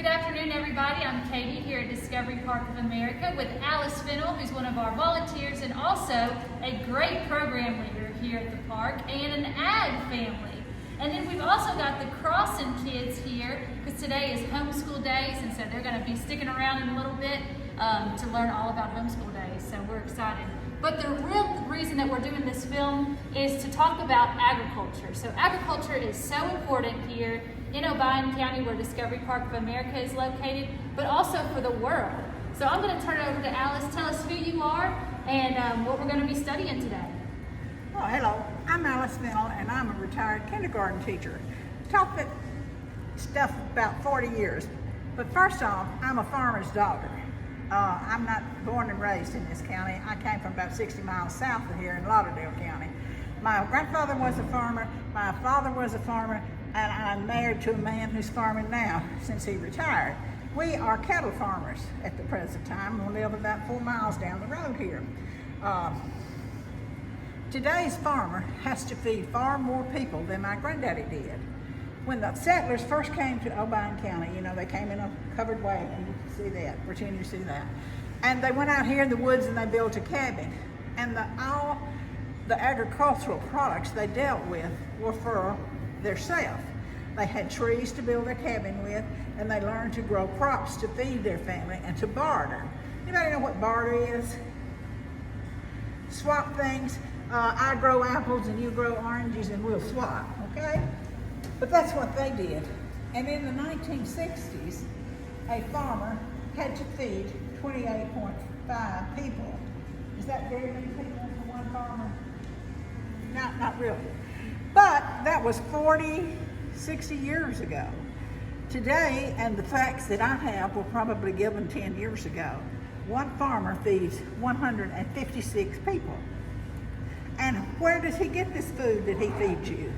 Good afternoon, everybody. I'm Katie here at Discovery Park of America with Alice Fennel, who's one of our volunteers and also a great program leader here at the park, and an ag family. And then we've also got the Crossin kids here because today is homeschool days, and so they're going to be sticking around in a little bit to learn all about homeschool days. So we're excited. But the real reason that we're doing this film is to talk about agriculture. So agriculture is so important here in Obion County, where Discovery Park of America is located, but also for the world. So I'm going to turn it over to Alice. Tell us who you are and what we're going to be studying today. Well, hello, I'm Alice Fennel, and I'm a retired kindergarten teacher. Taught that stuff about 40 years. But first off, I'm a farmer's daughter. I'm not born and raised in this county. I came from about 60 miles south of here in Lauderdale County. My grandfather was a farmer, my father was a farmer, and I'm married to a man who's farming now since he retired. We are cattle farmers at the present time. We live about 4 miles down the road here. Today's farmer has to feed far more people than my granddaddy did. When the settlers first came to Obion County, you know, they came in a covered wagon. You can see that, pretend you see that. And they went out here in the woods and they built a cabin. And all the agricultural products they dealt with were for theirself. They had trees to build their cabin with, and they learned to grow crops to feed their family and to barter. Anybody know what barter is? Swap things. I grow apples and you grow oranges and we'll swap, okay? But that's what they did. And in the 1960s, a farmer had to feed 28.5 people. Is that very many people for one farmer? Not really. But that was 40, 60 years ago. Today, and the facts that I have were probably given 10 years ago, one farmer feeds 156 people. And where does he get this food that he feeds you?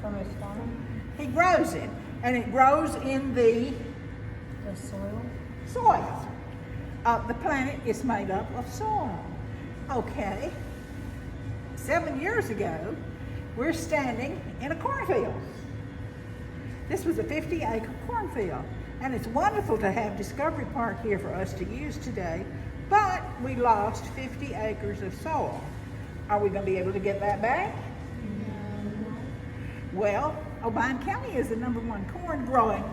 From his farm? He grows it, and it grows in the soil? Soil. The planet is made up of soil. Okay. 7 years ago, we're standing in a cornfield. This was a 50-acre cornfield, and it's wonderful to have Discovery Park here for us to use today, but we lost 50 acres of soil. Are we going to be able to get that back? Well, Obion County is the #1 corn growing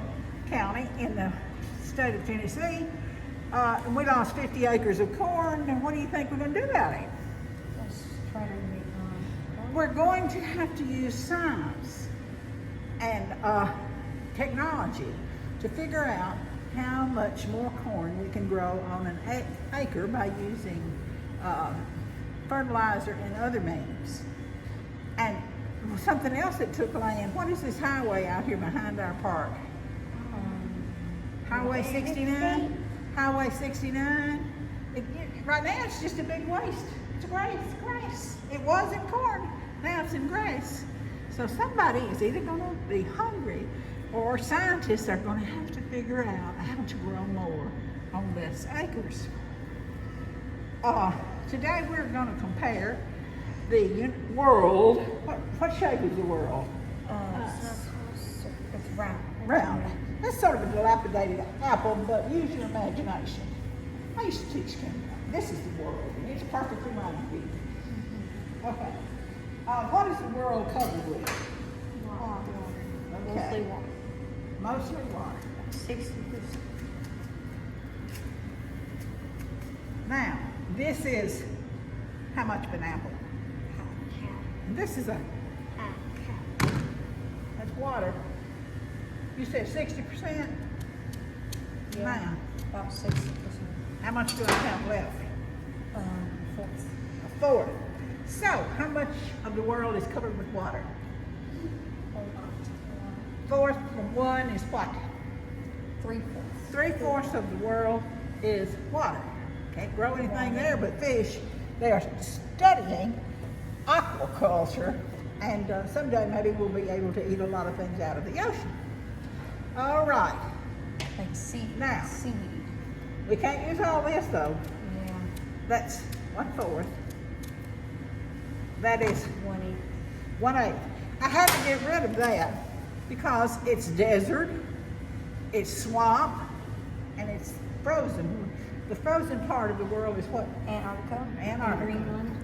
county in the state of Tennessee. And we lost 50 acres of corn, and what do you think we're going to do about it? Let's try to make We're going to have to use science and technology to figure out how much more corn we can grow on an acre by using fertilizer and other means. And something else that took land, what is this highway out here behind our park? Highway 69? Highway 69? Right now it's just a big waste. It's grass. It was in corn, now it's in grass. So somebody is either going to be hungry or scientists are going to have to figure out how to grow more on less acres. Today we're going to compare the world. What shape is the world? It's round. Round. That's sort of a dilapidated apple, but use your imagination. I used to teach kindergarten. This is the world, and it's perfectly round. Okay. What is the world covered with? Water. Okay. Mostly water. 60%. Now, this is how much of an apple? And this is that's water. You said 60%? Yeah. Now, About 60%. how much do I have left? Fourth. A fourth. So, how much of the world is covered with water? Fourth from one is what? 3/4. 3/4 of the world is water. Can't grow anything there but fish. They are studying aquaculture, and someday maybe we'll be able to eat a lot of things out of the ocean. All right. Like seaweed. Now. Seaweed. We can't use all this though. Yeah. That's 1/4. That is 1/8. 1/8. I had to get rid of that because it's desert, it's swamp, and it's frozen. The frozen part of the world is what? Antarctica. Antarctica. Greenland.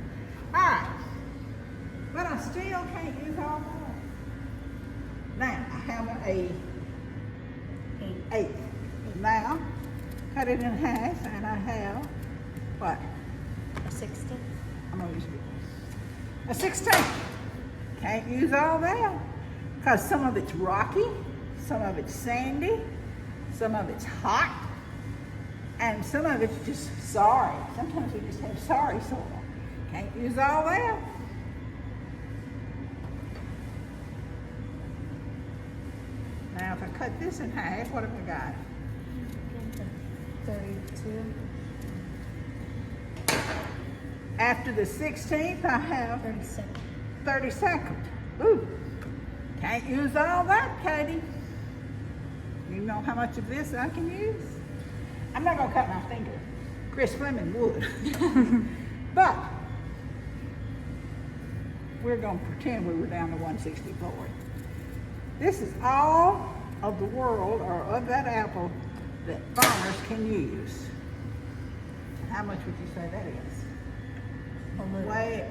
All right. But I still can't use all that. Now, I have a eighth. Now, cut it in half, and I have, what? A 60. I'm gonna use a 16. Can't use all that, because some of it's rocky, some of it's sandy, some of it's hot, and some of it's just sorry. Sometimes we just have sorry soil. Can't use all that. Now if I cut this in half, what have I got? 32. After the 16th, I have 32nd. 32nd. Ooh, can't use all that, Katie. You know how much of this I can use? I'm not gonna cut my finger. Chris Fleming would. But we're gonna pretend we were down to 164. This is all of the world, or of that apple, that farmers can use. How much would you say that is?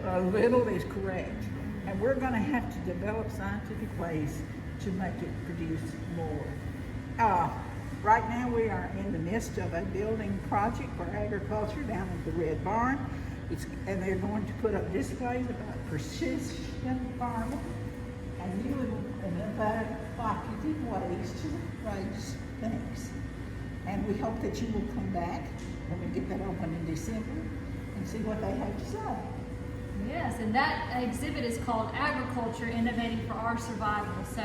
A little is correct. And we're going to have to develop scientific ways to make it produce more. Right now we are in the midst of a building project for agriculture down at the Red Barn. And they're going to put up displays about precision farming and new and innovative ways to raise things. And we hope that you will come back when we get that open in December and see what they have to say. Yes, and that exhibit is called Agriculture, Innovating for Our Survival. So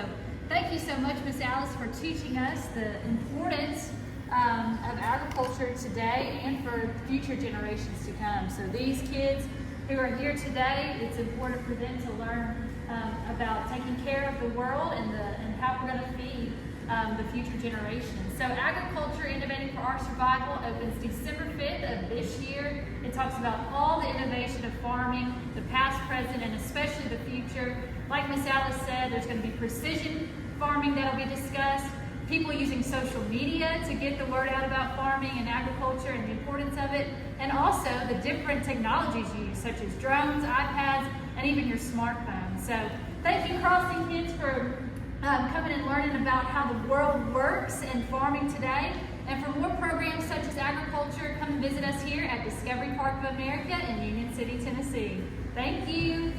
thank you so much, Miss Alice, for teaching us the importance of agriculture today and for future generations to come. So these kids who are here today, it's important for them to learn about taking care of the world and how we're going to feed the future generations. So Agriculture, Innovating for Our Survival opens December 5th of this year. It talks about all the innovation of farming, the past, present, and especially the future. Like Miss Alice said, there's going to be precision farming that will be discussed, people using social media to get the word out about farming and agriculture and the importance of it, and also the different technologies used, such as drones, iPads, and even your smartphone. So thank you, Crossing Kids, for coming and learning about how the world works and farming today. And for more programs such as agriculture, come and visit us here at Discovery Park of America in Union City, Tennessee. Thank you.